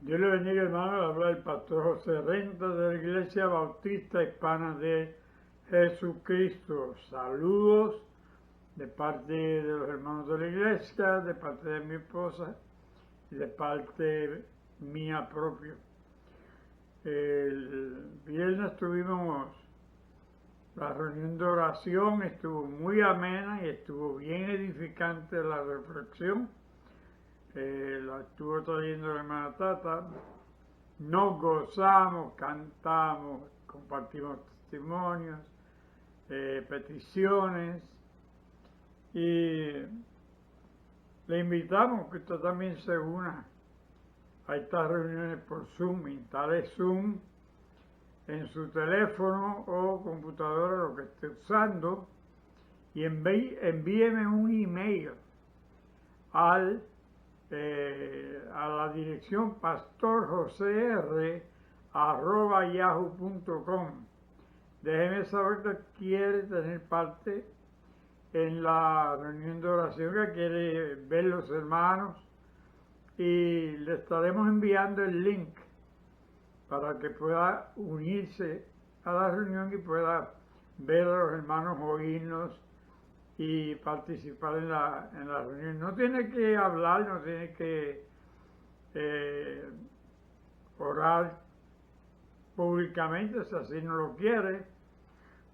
Dios le bendiga, hermano. Habla el pastor José Renta de la Iglesia Bautista Hispana de Jesucristo. Saludos de parte de los hermanos de la iglesia, de parte de mi esposa y de parte mía propia. El viernes tuvimos la reunión de oración, estuvo muy amena y estuvo bien edificante la reflexión. La estuvo trayendo la hermana Tata. Nos gozamos, cantamos, compartimos testimonios, peticiones, y le invitamos que usted también se una a estas reuniones por Zoom. Instale Zoom en su teléfono o computadora, lo que esté usando, y envíeme un email a la dirección pastorjosr@yahoo.com. Déjeme saber que quiere tener parte en la reunión de oración, que quiere ver los hermanos, y le estaremos enviando el link para que pueda unirse a la reunión y pueda ver a los hermanos, oírnos y participar en la reunión. No tiene que hablar, no tiene que orar públicamente, si así no lo quiere,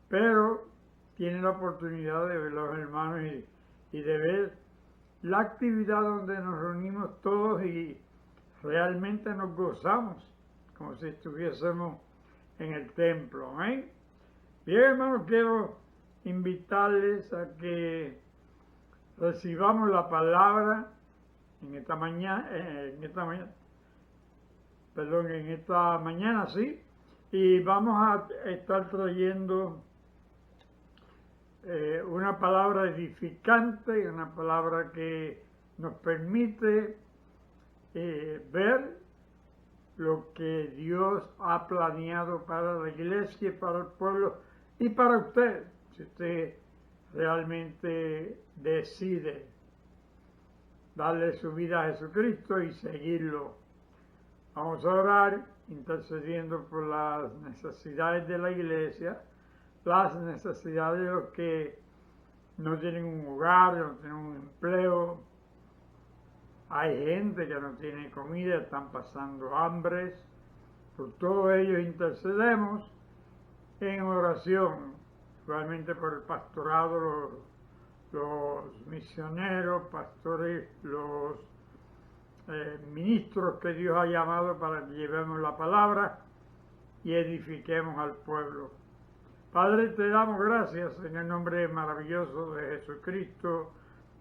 pero tiene la oportunidad de ver a los hermanos y de ver la actividad donde nos reunimos todos y realmente nos gozamos, como si estuviésemos en el templo. Amén. Bien, hermanos, quiero invitarles a que recibamos la palabra en esta mañana, sí, y vamos a estar trayendo una palabra edificante, una palabra que nos permite ver lo que Dios ha planeado para la iglesia, para el pueblo y para usted, si usted realmente decide darle su vida a Jesucristo y seguirlo. Vamos a orar intercediendo por las necesidades de la iglesia, las necesidades de los que no tienen un hogar, no tienen un empleo. Hay gente que no tiene comida, están pasando hambres. Por todos ellos intercedemos en oración, igualmente por el pastorado, los misioneros, pastores, los ministros que Dios ha llamado para que llevemos la palabra y edifiquemos al pueblo. Padre, te damos gracias en el nombre maravilloso de Jesucristo,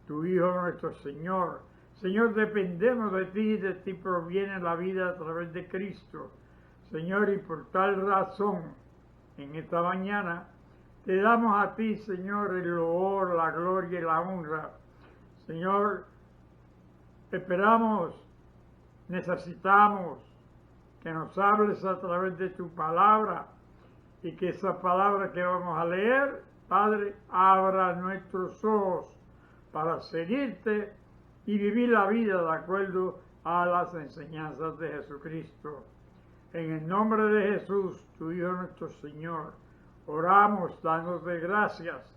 tu Hijo nuestro Señor. Señor, dependemos de ti proviene la vida a través de Cristo. Señor, y por tal razón, en esta mañana, te damos a ti, Señor, el loor, la gloria y la honra. Señor, esperamos, necesitamos que nos hables a través de tu palabra, y que esa palabra que vamos a leer, Padre, abra nuestros ojos para seguirte y vivir la vida de acuerdo a las enseñanzas de Jesucristo. En el nombre de Jesús, tu Hijo nuestro Señor, oramos dándote gracias.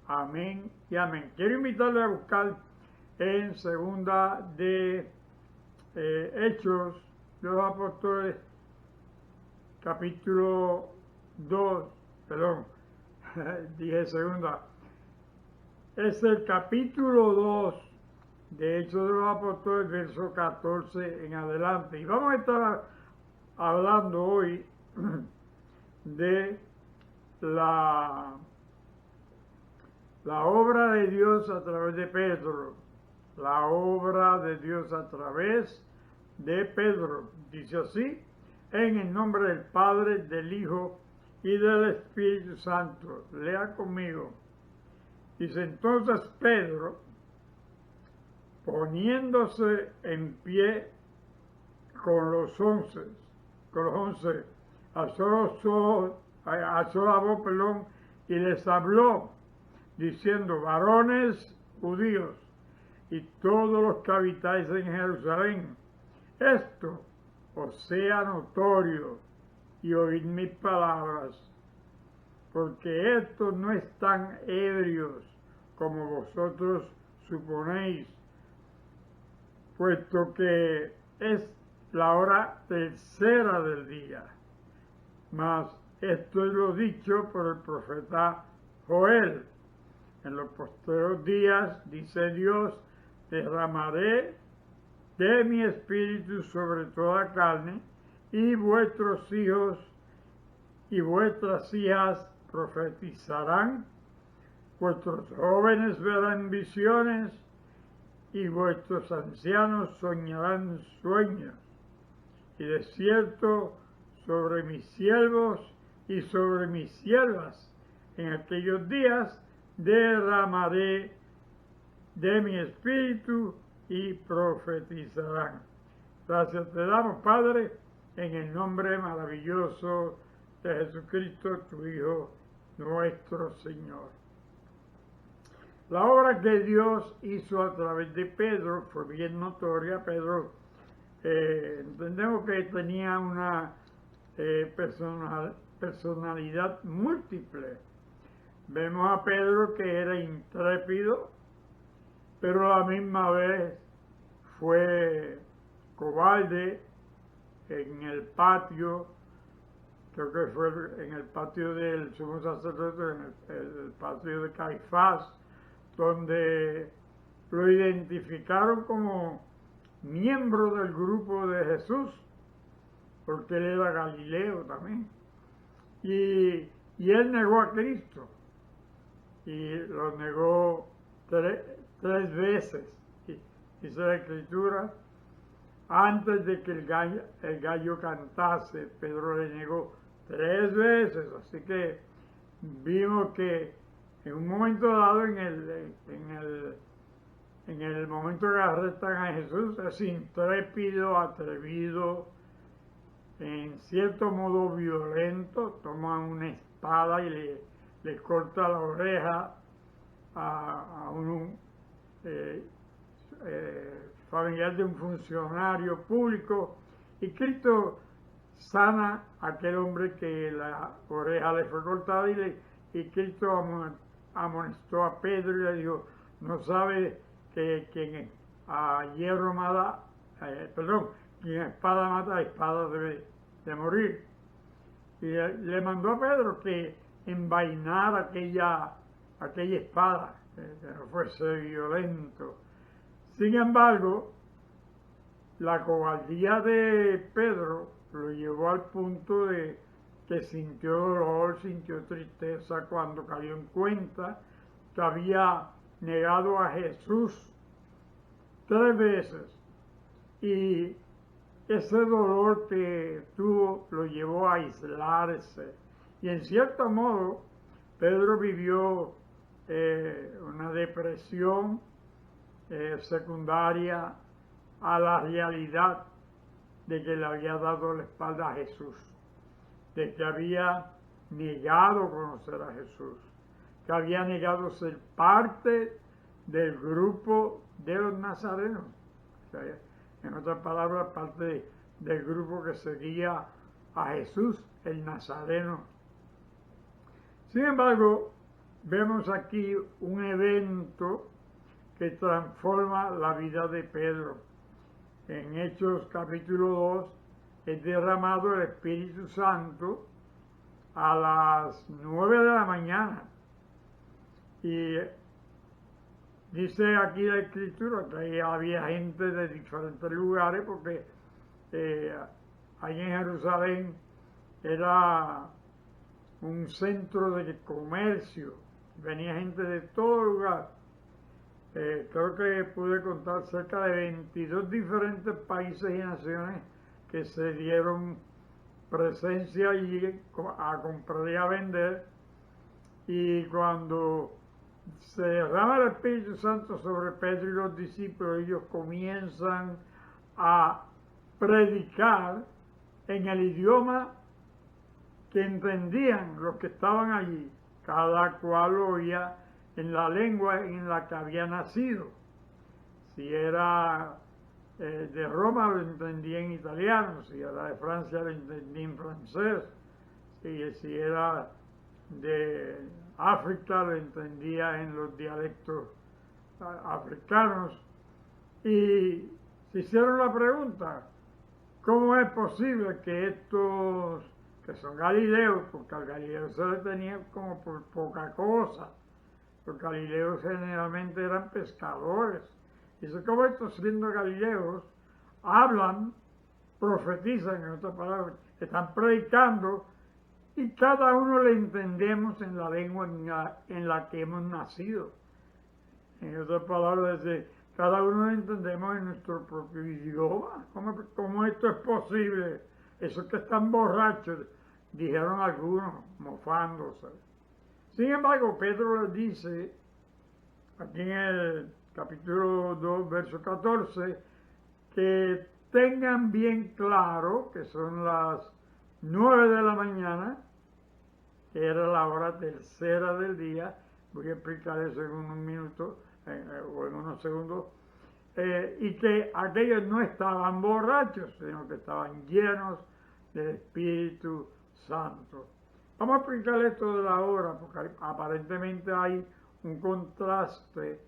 Amén y amén. Quiero invitarle a buscar en segunda de Hechos de los Apóstoles, capítulo 2, dije segunda. Es el capítulo 2 de Hechos de los Apóstoles, verso 14 en adelante. Y vamos a estar hablando hoy de la obra de Dios a través de Pedro. La obra de Dios a través de Pedro. Dice así: en el nombre del Padre, del Hijo y del Espíritu Santo. Lea conmigo. Dice: entonces Pedro, poniéndose en pie con los once, alzó la voz, y les habló, diciendo: varones judíos y todos los que habitáis en Jerusalén, esto os sea notorio y oíd mis palabras, porque estos no están ebrios como vosotros suponéis, puesto que es la hora tercera del día. Mas esto es lo dicho por el profeta Joel. En los postreros días, dice Dios, derramaré de mi espíritu sobre toda carne, y vuestros hijos y vuestras hijas profetizarán, vuestros jóvenes verán visiones, y vuestros ancianos soñarán sueños. Y de cierto, sobre mis siervos y sobre mis siervas, en aquellos días derramaré de mi espíritu y profetizarán. Gracias te damos, Padre, en el nombre maravilloso de Jesucristo, tu Hijo, nuestro Señor. La obra que Dios hizo a través de Pedro fue bien notoria. Pedro, entendemos que tenía una personalidad múltiple. Vemos a Pedro que era intrépido, pero a la misma vez fue cobarde en el patio, creo que fue en el patio del sumo sacerdote, en el patio de Caifás, donde lo identificaron como miembro del grupo de Jesús, porque él era Galileo también. Y él negó a Cristo, y lo negó tres veces, dice la Escritura. Antes de que el gallo cantase, Pedro le negó 3 veces, así que vimos que en un momento dado, en el momento que arrestan a Jesús, es intrépido, atrevido, en cierto modo violento, toma una espada y le corta la oreja a un familiar de un funcionario público, y Cristo sana a aquel hombre que la oreja le fue cortada, y Cristo amonestó a Pedro y le dijo: no sabe que quien a hierro mata, quien a espada mata, a espada debe de morir. Y le mandó a Pedro que envainara aquella espada, que no fuese violento. Sin embargo, la cobardía de Pedro lo llevó al punto de que sintió dolor, sintió tristeza cuando cayó en cuenta que había negado a Jesús 3 veces. Y ese dolor que tuvo lo llevó a aislarse. Y en cierto modo, Pedro vivió una depresión secundaria a la realidad de que le había dado la espalda a Jesús, de que había negado conocer a Jesús, que había negado ser parte del grupo de los nazarenos, o sea, en otras palabras, parte del grupo que seguía a Jesús, el Nazareno. Sin embargo, vemos aquí un evento que transforma la vida de Pedro. En Hechos capítulo 2 es derramado el Espíritu Santo a las 9 de la mañana. Y dice aquí la Escritura que había gente de diferentes lugares, porque ahí en Jerusalén era un centro de comercio. Venía gente de todo lugar. Creo que pude contar cerca de 22 diferentes países y naciones que se dieron presencia allí a comprar y a vender. Y cuando se derrama el Espíritu Santo sobre Pedro y los discípulos, ellos comienzan a predicar en el idioma que entendían los que estaban allí. Cada cual oía en la lengua en la que había nacido. Si era de Roma lo entendía en italiano, si era de Francia lo entendía en francés, si era de África lo entendía en los dialectos africanos. Y se hicieron la pregunta, ¿cómo es posible que estos, que son galileos, porque al Galileo se le tenía como por poca cosa, los galileos generalmente eran pescadores, dice, ¿cómo estos siendo galileos hablan, profetizan, en otras palabras, están predicando y cada uno le entendemos en la lengua en la que hemos nacido? En otras palabras, cada uno lo entendemos en nuestro propio idioma. ¿Cómo esto es posible? Esos que están borrachos, dijeron algunos, mofándose. Sin embargo, Pedro les dice, aquí en el capítulo 2, verso 14, que tengan bien claro que son las 9 de la mañana, que era la hora tercera del día. Voy a explicar eso en unos minutos o en unos segundos, y que aquellos no estaban borrachos, sino que estaban llenos del Espíritu Santo. Vamos a explicar esto de la hora, porque aparentemente hay un contraste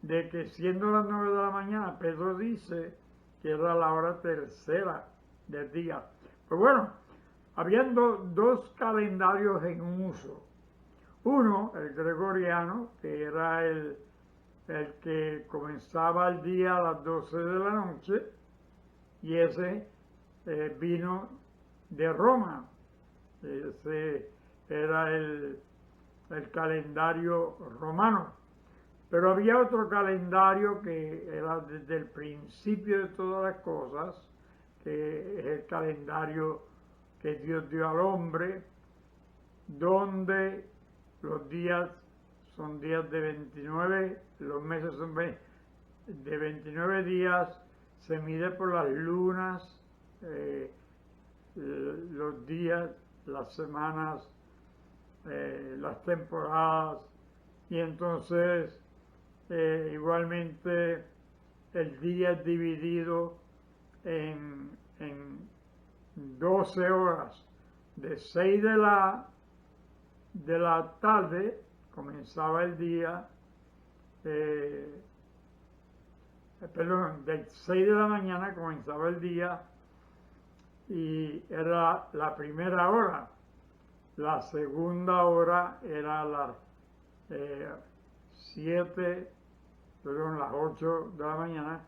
de que siendo las 9 de la mañana, Pedro dice que era la hora tercera del día. Pues bueno, habiendo dos calendarios en uso. Uno, el gregoriano, que era el que comenzaba el día a las 12 de la noche, y ese vino de Roma. Ese era el calendario romano. Pero había otro calendario que era desde el principio de todas las cosas, que es el calendario que Dios dio al hombre, donde los días son días de 29, los meses son de 29 días, se mide por las lunas, los días, las semanas, las temporadas, y entonces igualmente el día es dividido en 12 horas, de 6 de la tarde comenzaba el día, del 6 de la mañana comenzaba el día y era la primera hora. La segunda hora era las 8 de la mañana.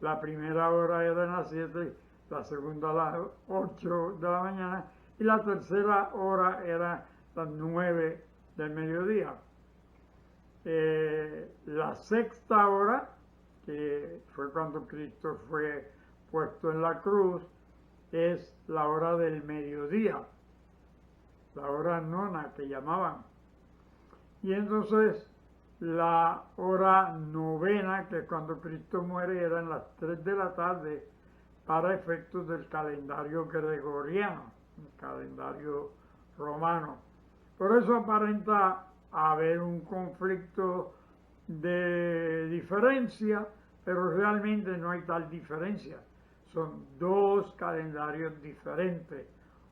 La primera hora era en las 7, la segunda a las 8 de la mañana y la tercera hora era las 9 del mediodía. La sexta hora, que fue cuando Cristo fue puesto en la cruz, es la hora del mediodía, la hora nona que llamaban. Y entonces la hora novena, que cuando Cristo muere, eran las 3 de la tarde para efectos del calendario gregoriano, el calendario romano. Por eso aparenta haber un conflicto de diferencia, pero realmente no hay tal diferencia. Son dos calendarios diferentes,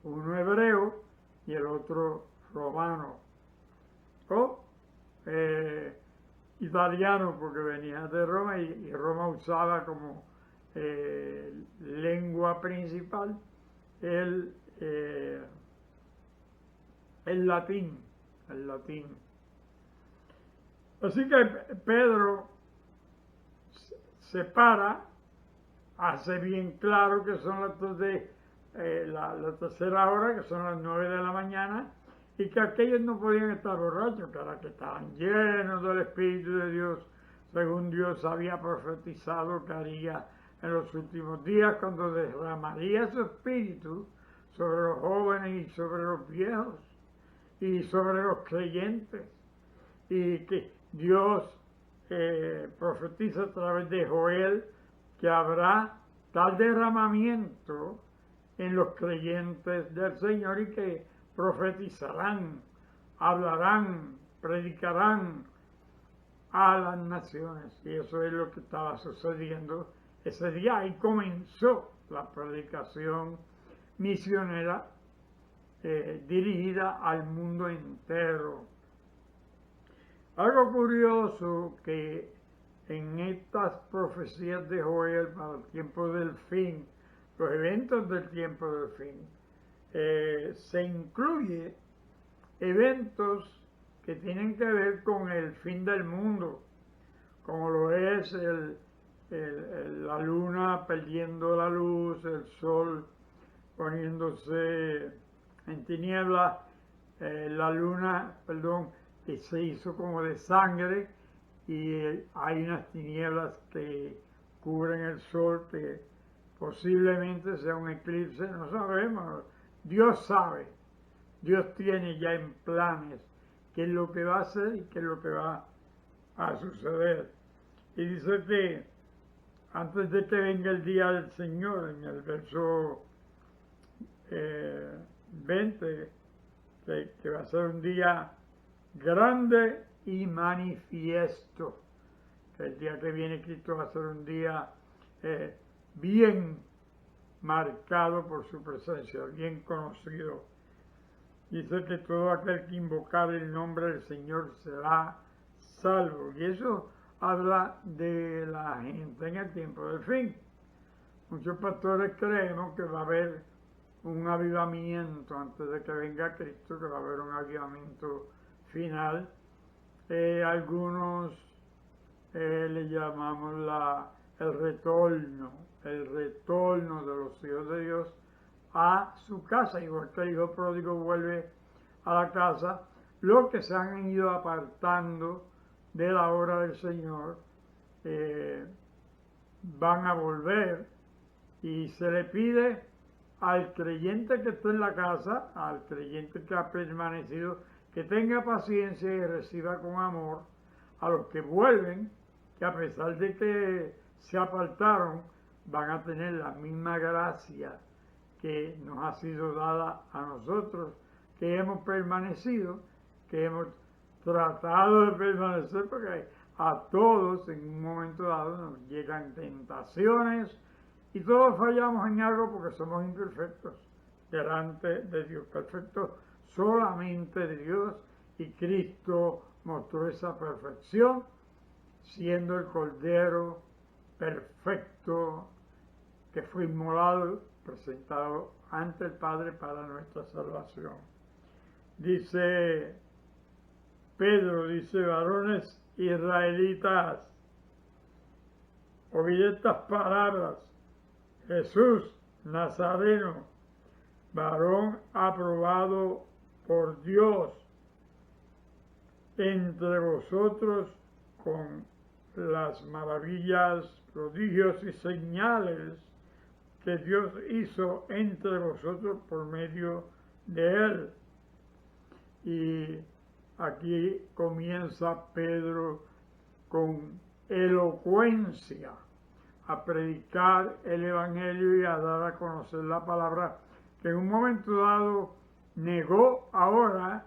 uno hebreo y el otro romano. O italiano, porque venía de Roma y Roma usaba como lengua principal el latín. Así que Pedro separa, hace bien claro que son la tercera hora, que son las 9 de la mañana, y que aquellos no podían estar borrachos, que estaban llenos del Espíritu de Dios, según Dios había profetizado que haría en los últimos días, cuando derramaría su Espíritu sobre los jóvenes y sobre los viejos y sobre los creyentes, y que Dios profetiza a través de Joel que habrá tal derramamiento en los creyentes del Señor y que profetizarán, hablarán, predicarán a las naciones. Y eso es lo que estaba sucediendo ese día ahí comenzó la predicación misionera dirigida al mundo entero. Algo curioso que en estas profecías de Joel para el tiempo del fin, los eventos del tiempo del fin, se incluye eventos que tienen que ver con el fin del mundo, como lo es la luna perdiendo la luz, el sol poniéndose en tinieblas, la luna, que se hizo como de sangre, y hay unas tinieblas que cubren el sol, que posiblemente sea un eclipse, no sabemos, Dios sabe, Dios tiene ya en planes qué es lo que va a hacer y qué es lo que va a suceder. Y dice que antes de que venga el día del Señor, en el verso 20, que va a ser un día grande y manifiesto, que el día que viene Cristo va a ser un día bien marcado por su presencia, bien conocido. Dice que todo aquel que invocar el nombre del Señor será salvo. Y eso habla de la gente en el tiempo del fin. Muchos pastores creemos que va a haber un avivamiento antes de que venga Cristo, que va a haber un avivamiento final. Algunos le llamamos el retorno de los hijos de Dios a su casa, igual que el hijo pródigo vuelve a la casa. Los que se han ido apartando de la obra del Señor van a volver, y se le pide al creyente que está en la casa, al creyente que ha permanecido, que tenga paciencia y reciba con amor a los que vuelven, que a pesar de que se apartaron, van a tener la misma gracia que nos ha sido dada a nosotros, que hemos permanecido, que hemos tratado de permanecer, porque a todos en un momento dado nos llegan tentaciones y todos fallamos en algo porque somos imperfectos delante de Dios, perfectos solamente de Dios, y Cristo mostró esa perfección siendo el Cordero perfecto que fue inmolado, presentado ante el Padre para nuestra salvación. Dice Pedro, varones israelitas, oíd estas palabras: Jesús Nazareno, varón aprobado por Dios entre vosotros con las maravillas, prodigios y señales que Dios hizo entre vosotros por medio de él. Y aquí comienza Pedro con elocuencia a predicar el Evangelio y a dar a conocer la palabra, que en un momento dado negó, ahora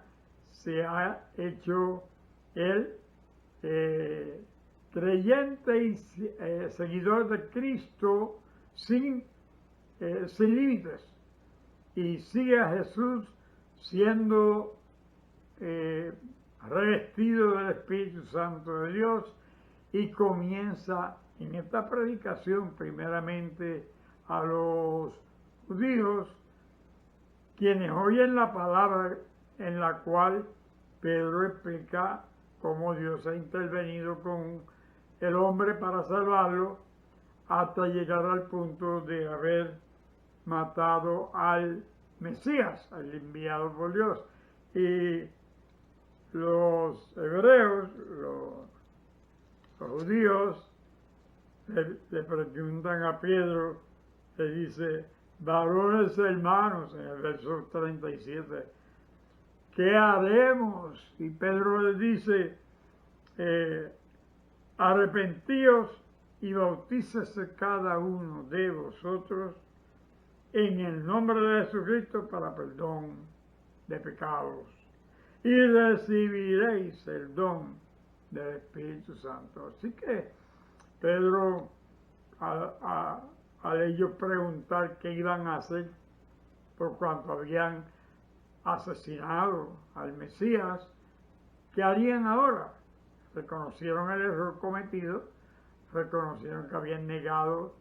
se ha hecho el creyente y seguidor de Cristo sin límites, y sigue a Jesús siendo revestido del Espíritu Santo de Dios, y comienza en esta predicación primeramente a los judíos, quienes oyen la palabra en la cual Pedro explica cómo Dios ha intervenido con el hombre para salvarlo, hasta llegar al punto de haber matado al Mesías, al enviado por Dios. Y los hebreos, los judíos, le preguntan a Pedro, le dice: varones hermanos, en el verso 37, ¿qué haremos? Y Pedro les dice: arrepentíos y bautícese cada uno de vosotros en el nombre de Jesucristo para perdón de pecados, y recibiréis el don del Espíritu Santo. Así que Pedro al ellos preguntar qué iban a hacer por cuanto habían asesinado al Mesías, ¿qué harían ahora? Reconocieron el error cometido, reconocieron que habían negado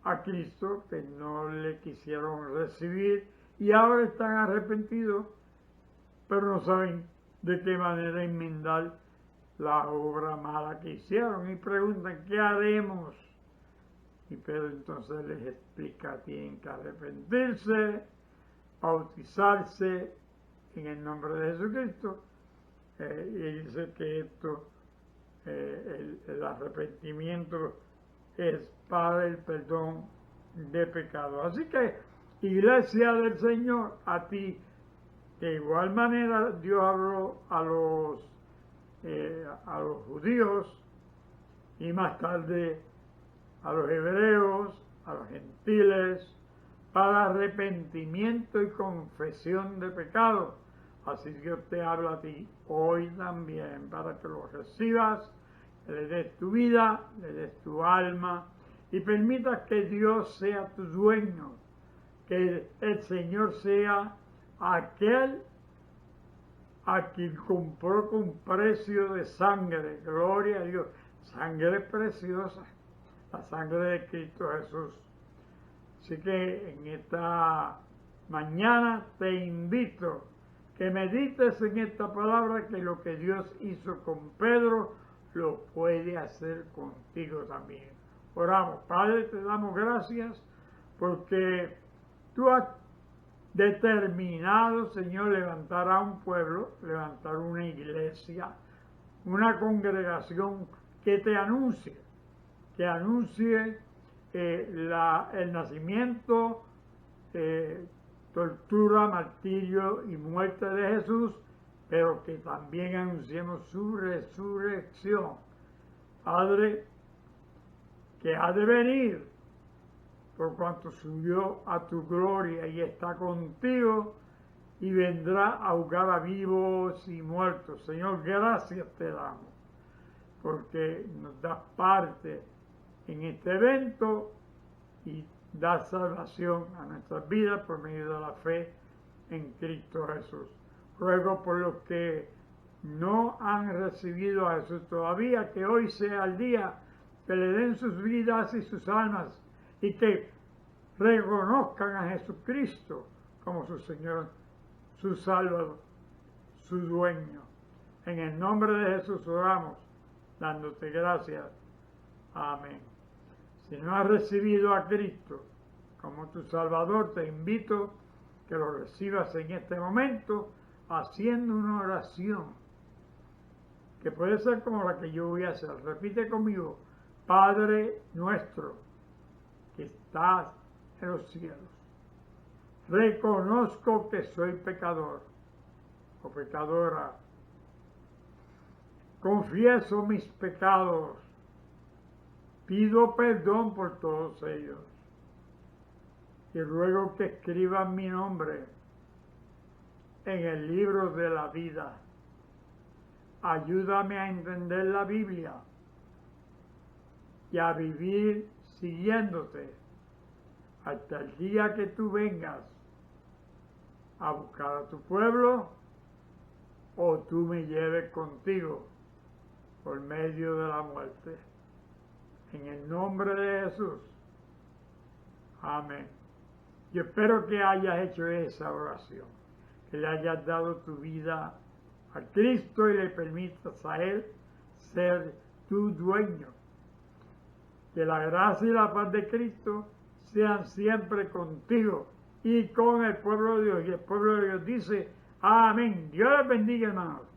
a Cristo, que no le quisieron recibir y ahora están arrepentidos, pero no saben de qué manera enmendar la obra mala que hicieron y preguntan, ¿qué haremos? Y Pedro entonces les explica, tienen que arrepentirse, bautizarse en el nombre de Jesucristo, y dice que esto, el arrepentimiento es para el perdón de pecados. Así que, Iglesia del Señor, a ti, de igual manera Dios habló a los judíos y más tarde a los hebreos, a los gentiles, para arrepentimiento y confesión de pecados. Así Dios te habla a ti hoy también, para que lo recibas, le des tu vida, le des tu alma y permitas que Dios sea tu dueño, que el Señor sea aquel a quien compró con precio de sangre, gloria a Dios, sangre preciosa, la sangre de Cristo Jesús. Así que en esta mañana te invito que medites en esta palabra, que lo que Dios hizo con Pedro lo puede hacer contigo también. Oramos. Padre, te damos gracias porque tú has determinado, Señor, levantar a un pueblo, levantar una iglesia, una congregación que te anuncie el nacimiento, tortura, martirio y muerte de Jesús, pero que también anunciemos su resurrección. Padre, que ha de venir, por cuanto subió a tu gloria y está contigo, y vendrá a juzgar a vivos y muertos. Señor, gracias te damos, porque nos das parte en este evento y das salvación a nuestras vidas por medio de la fe en Cristo Jesús. Ruego por los que no han recibido a Jesús todavía, que hoy sea el día que le den sus vidas y sus almas y que reconozcan a Jesucristo como su Señor, su Salvador, su dueño. En el nombre de Jesús oramos, dándote gracias. Amén. Si no has recibido a Cristo como tu Salvador, te invito que lo recibas en este momento haciendo una oración que puede ser como la que yo voy a hacer. Repite conmigo: Padre nuestro que estás en los cielos, reconozco que soy pecador o pecadora, confieso mis pecados, pido perdón por todos ellos y ruego que escriban mi nombre en el libro de la vida. Ayúdame a entender la Biblia y a vivir siguiéndote hasta el día que tú vengas a buscar a tu pueblo o tú me lleves contigo por medio de la muerte. En el nombre de Jesús. Amén. Yo espero que hayas hecho esa oración, que le hayas dado tu vida a Cristo y le permitas a Él ser tu dueño. Que la gracia y la paz de Cristo sean siempre contigo y con el pueblo de Dios. Y el pueblo de Dios dice: amén. Dios les bendiga, hermanos.